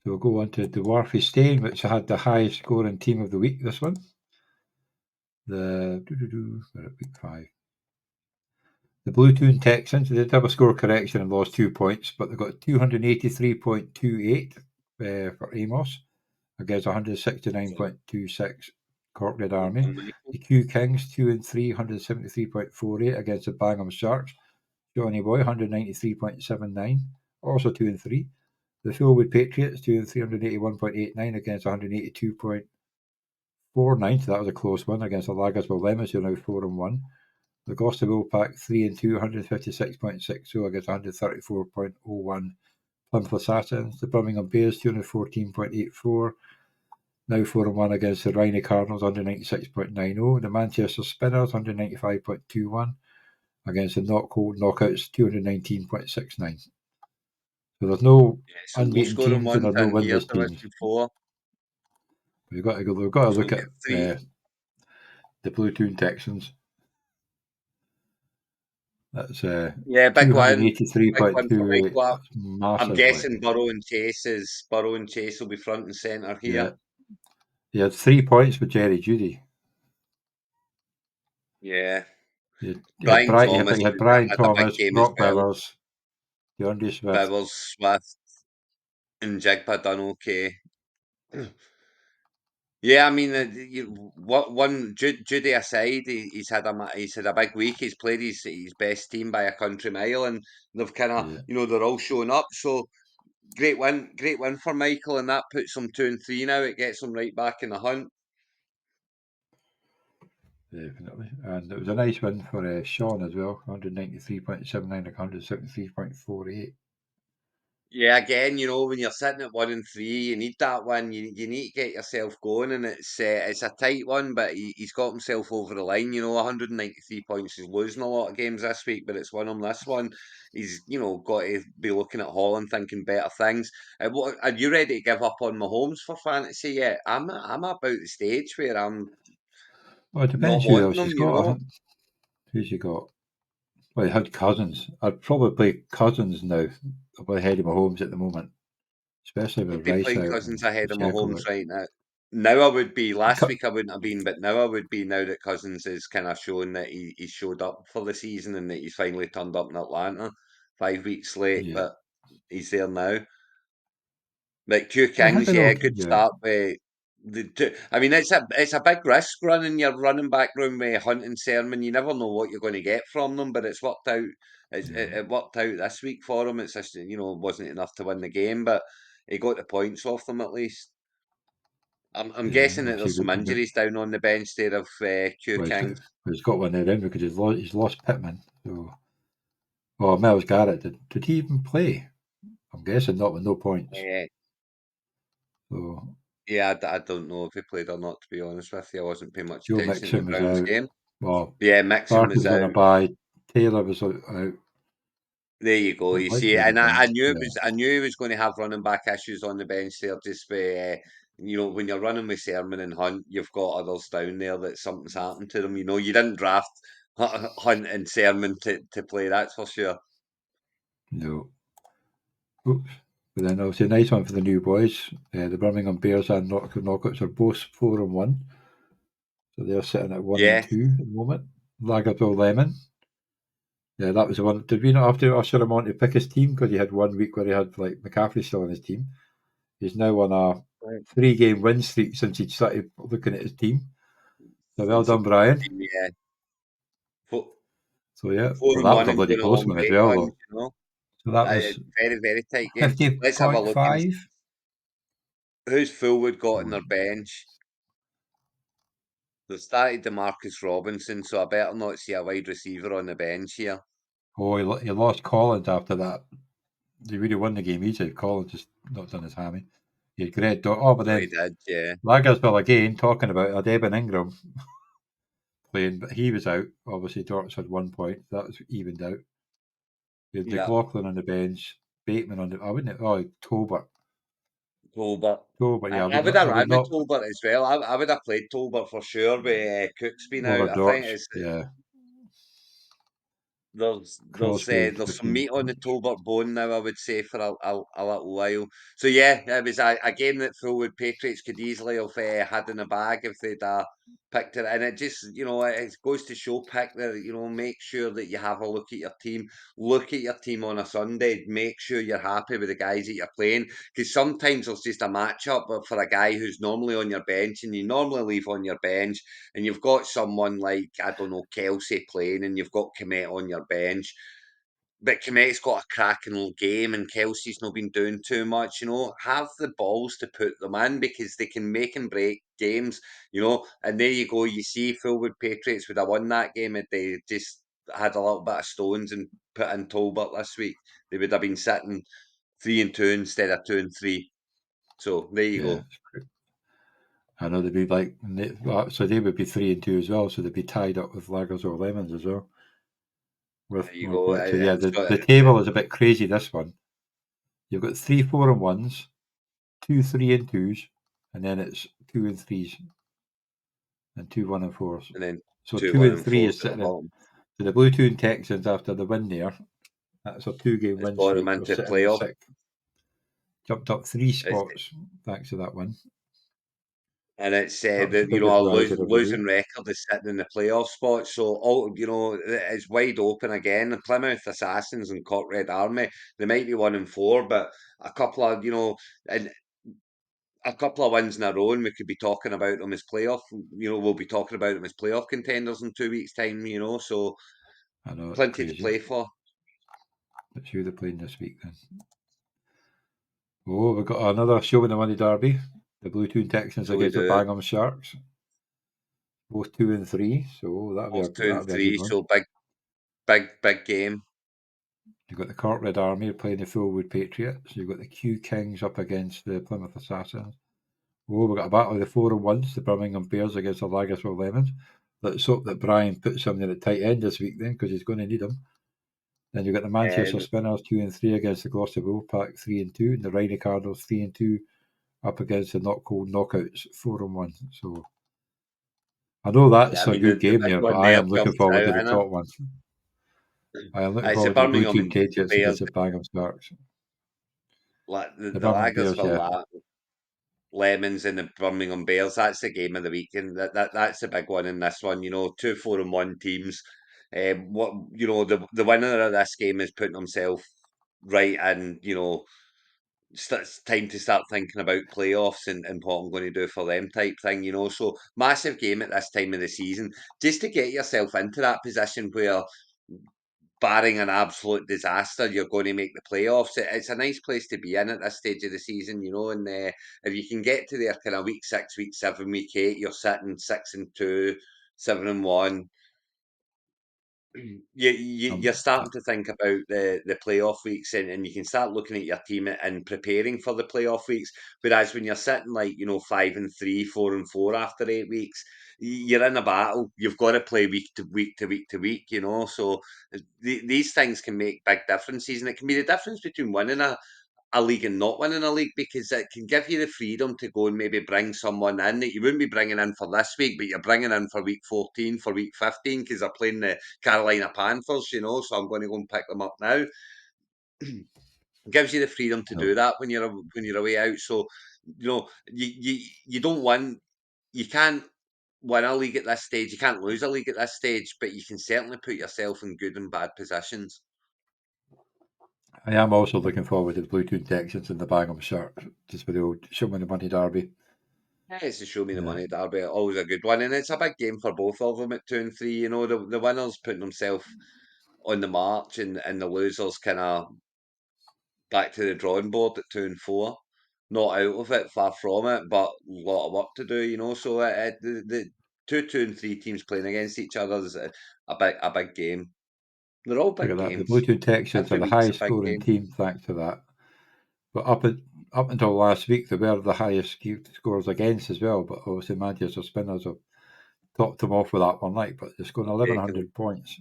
So we'll go on to Dwarfie Stane, which had the highest scoring team of the week, this one. We're at week 5. The Bluetoon Texans, they did have a score correction and lost 2 points, but they got 283.28 for Amos against 169.26 Cork Red Army. The Q Kings, 2-3, 173.48 against the Bangham Sharks. Johnny Boy, 193.79, also 2-3. The Fullwood Patriots, 2-3, 181.89 against 182.49. So that was a close one against the Lagersville Lemons, who are now 4-1. The Gloucester Woolpack, 3-2, 156.60 against 134.01 Plymouth Assassins. The Birmingham Bears, 214.84, now 4-1 against the Rhino Cardinals, 196.90. The Manchester Spinners, 195.21 against the Knockouts, 219.69. So there's no unbeaten teams and there's no winless teams. We've got to look at the Bluetoon Texans. That's big 283.28. That's massive. I'm guessing Burrow and Chase will be front and centre here. He had 3 points with Jerry Judy. Yeah. He had Brian Thomas, Brock Bowers, DeAndre Smith. Bowers, Smith, and Jigba done okay. Yeah, I mean, Judy aside, he's had a big week. He's played his best team by a country mile, and they've kind of they're all showing up. So great win for Michael, and that puts him 2-3 now. It gets him right back in the hunt. Definitely, and it was a nice win for Sean as well. 193.79 173.48. Yeah, again, when you're sitting at 1-3, you need that win. You need to get yourself going, and it's a tight one, but he's got himself over the line. 193 points. He's losing a lot of games this week, but it's won him this one. He's got to be looking at Holland, thinking better things. Are you ready to give up on Mahomes for fantasy yet? I'm about the stage where I'm. Well, it depends who else he's got. Who's he got? Well, he had Cousins. I'd probably play Cousins now ahead of Mahomes at the moment, especially with Rice out. Cousins ahead of Mahomes right now. Now I would be. Last week I wouldn't have been, but now I would be. Now that Cousins is kind of showing that he's showed up for the season and that he's finally turned up in Atlanta 5 weeks late, but he's there now. Like Q Kings, good start with. I mean, it's a big risk running your running back room with Hunt and Sermon. You never know what you're going to get from them, but it's worked out. It worked out this week for him. It's just it wasn't enough to win the game, but he got the points off them at least. I'm guessing that there's some injuries down on the bench there of Q Kings. He's got one there in because he's lost Pittman. So, Miles Garrett did he even play? I'm guessing not with no points. So. Yeah, I don't know if he played or not, to be honest with you. I wasn't paying much Joe attention to the Browns game. Well, Mixon was out. Taylor was out. There you go. You see, and I knew he was going to have running back issues on the bench there. Just when you're running with Sermon and Hunt, you've got others down there that something's happened to them. You didn't draft Hunt and Sermon to play. That's for sure. No. Oops. But then obviously a nice one for the new boys. The Birmingham Bears and Knockouts are both 4-1. So they're sitting at 1-2 at the moment. Lagerville Lemon. Yeah, that was the one. Did we not have to usher him on to pick his team because he had 1 week where he had McCaffrey still on his team? He's now on a 3-game win streak since he started looking at his team. So well done, Brian. Yeah. So that was a bloody close one as well, though. So that was very, very tight game. 50.5. Who's Fullwood got on their bench? They've started DeMarcus Robinson, so I better not see a wide receiver on the bench here. Oh, he lost Collins after that. He really won the game easy. Collins just not done his hammy. He had great. But then he did, yeah. Lagersville again talking about Adeben Ingram playing, but he was out. Obviously, Dortz had 1 point. That was evened out. You had McLaughlin on the bench, Bateman on the. I wouldn't. Tolbert. Yeah. I would have ran with Tolbert as well. I would have played Tolbert for sure with Cook's been out. I think it's there's some meat on the Tolbert bone now, I would say, for a little while. So yeah, it was a game that Fulwood Patriots could easily have had in the bag if they'd picked it. And it just, it goes to show, make sure that you have a look at your team. Look at your team on a Sunday. Make sure you're happy with the guys that you're playing. Because sometimes there's just a matchup for a guy who's normally on your bench and you normally leave on your bench, and you've got someone like, I don't know, Kelsey playing, and you've got Komet on your bench. But Komet's got a cracking game and Kelsey's not been doing too much, have the balls to put them in, because they can make and break games, and there you go. You see, Fulwood Patriots would have won that game if they just had a little bit of stones and put in Tolbert this week. They would have been sitting 3-2 instead of 2-3. So there you go. I know they'd be so they would be 3-2 as well, so they'd be tied up with Lagers or Lemons as well. With There you more go. So yeah, the table is a bit crazy, this one. You've got 3 4-1s, 2 3-2s, and then it's 2 3s, and 2 1-4s. And then so 2 2 3 1-4 is at the sitting in. bottom. So the Bluetoon Texans, after the win there, that's a 2-game win Brought them streak. We're into sitting in playoff. 6th. Jumped up 3 spots thanks to that win. And it's That was the a biggest riser of the losing day. record is sitting in the playoff spot. So it's wide open again. The Plymouth Assassins and Cork Red Army, they might be 1-4, but a couple of and a couple of wins in a row, and we could be talking about them as playoff. We'll be talking about them as playoff contenders in 2 weeks' time. So I know, it's plenty crazy to play for. Let's see who they're playing this week then. Oh, we've got another show in the Money Derby. The Bluetoon Texans against the Bangham Sharks. Both 2 and 3, so that'll be a good one. So big game. You've got the Cork Red Army playing the Fulwood Patriots. You've got the Q Kings up against the Plymouth Assassins. Oh, we've got a battle of the 4-1s, the Birmingham Bears against the Lagersville Lemons. Let's hope that Brian puts something at tight end this week then, because he's going to need them. Then you've got the Manchester Spinners 2 and 3 against the Gloucester Wolfpack 3 and 2, and the Rhino Cardinals 3 and 2 up against the Not Cold Knockouts 4-1. So I know that's a good game there, but I am looking forward to the top one. I am looking forward to the Bluetoon Patriots against the Bangham Sharks. The Lagersville Lemons and the Birmingham Bears. That's the game of the weekend. That's the big one in this one. 2 4-1 teams. The winner of this game is putting himself right in. It's time to start thinking about playoffs and what I'm going to do for them type thing. So massive game at this time of the season, just to get yourself into that position where, barring an absolute disaster, you're going to make the playoffs. It's a nice place to be in at this stage of the season, and if you can get to there kind of week 6, week 7, week 8, you're sitting 6-2, 7-1. You're starting to think about the playoff weeks, and you can start looking at your team and preparing for the playoff weeks. Whereas when you're sitting 5-3, 4-4 after 8 weeks, you're in a battle. You've got to play week to week to week to week. So these things can make big differences, and it can be the difference between winning a league and not winning a league, because it can give you the freedom to go and maybe bring someone in that you wouldn't be bringing in for this week, but you're bringing in for week 14, for week 15, because they're playing the Carolina Panthers, so I'm going to go and pick them up now. Gives you the freedom to do that when you're away out. So, you don't win, you can't win a league at this stage, you can't lose a league at this stage, but you can certainly put yourself in good and bad positions. I am also looking forward to the Bluetoon Texans and the Bangham Sharks, just for the old Show Me the Money Derby. Yeah, it's a Show Me the Money derby. Always a good one, and it's a big game for both of them at 2 and 3. The winners putting themselves on the march, and the losers kind of back to the drawing board at 2 and 4. Not out of it, far from it, but a lot of work to do. So the 2 and 3 teams playing against each other is a big game. They're all big games. The Bluetoon Texans are the highest scoring team, thanks to that. But up until last week, they were the highest scores against as well. But obviously, Manchester Spinners have topped them off with that one night. But they're scoring 1,100 points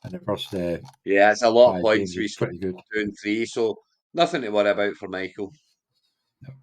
in the first. Yeah, it's a lot of points to be pretty good. 2 and 3, so nothing to worry about for Michael. No.